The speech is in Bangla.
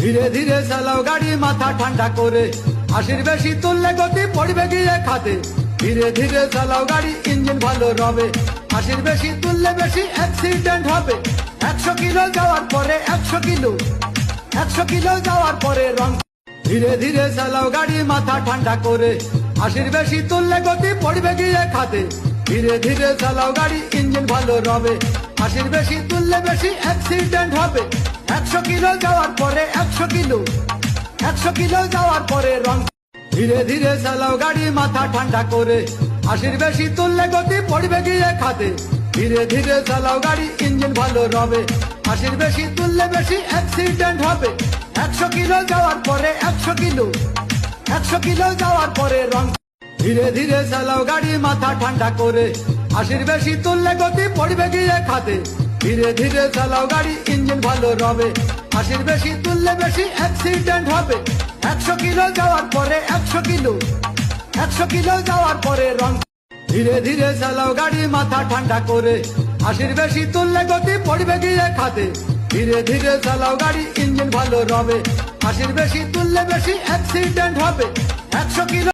ধীরে ধীরে চালাও গাড়ি মাথা ঠান্ডা করে, 80 বেশি তুললে গতি পড়বে গিয়ে খাতে। ধীরে ধীরে চালাও গাড়ি ইঞ্জিন ভালো রবে, 80 বেশি তুললে বেশি অ্যাক্সিডেন্ট হবে। 100 কিলো যাওয়ার পরে 100 কিলো যাওয়ার পরে রং। ধীরে ধীরে চালাও গাড়ি মাথা ঠান্ডা করে, 80 বেশি তুললে গতি পড়বে গিয়ে খাতে। ধীরে ধীরে চালাও গাড়ি ইঞ্জিন ভালো রবে, 80 বেশি তুললে বেশি অ্যাক্সিডেন্ট হবে। 100 কিলো যাওয়ার পরে 100 কিলো যাওয়ার পরে রং। ধীরে ধীরে চালাও গাড়ি মাথা ঠান্ডা করে, 80 বেশি তুললে গতি পড়বে গিয়ে খাতে। ধীরে ধীরে চালাও গাড়ি ইঞ্জিন ভালো রবে, 80 বেশি তুললে বেশি অ্যাক্সিডেন্ট হবে। 100 কিলো যাওয়ার পরে 100 কিলো যাওয়ার পরে রং। ধীরে ধীরে চালাও গাড়ি মাথা ঠান্ডা করে, 80 বেশি তুললে গতি পড়বে গিয়ে খাতে। ধীরে ধীরে চালাও গাড়ি ইঞ্জিন ভালো রবে, 80 বেশি তুললে বেশি অ্যাক্সিডেন্ট হবে। 100 কিলো যাওয়ার পরে 100 কিলো যাওয়ার পরে রং। ধীরে ধীরে চালাও গাড়ি মাথা ঠান্ডা করে, 80 বেশি তুললে গতি পড়বে গিয়ে খাতে। ধীরে ধীরে চালাও গাড়ি ইঞ্জিন ভালো রবে, 80 বেশি তুললে বেশি অ্যাক্সিডেন্ট হবে। 100 কিলো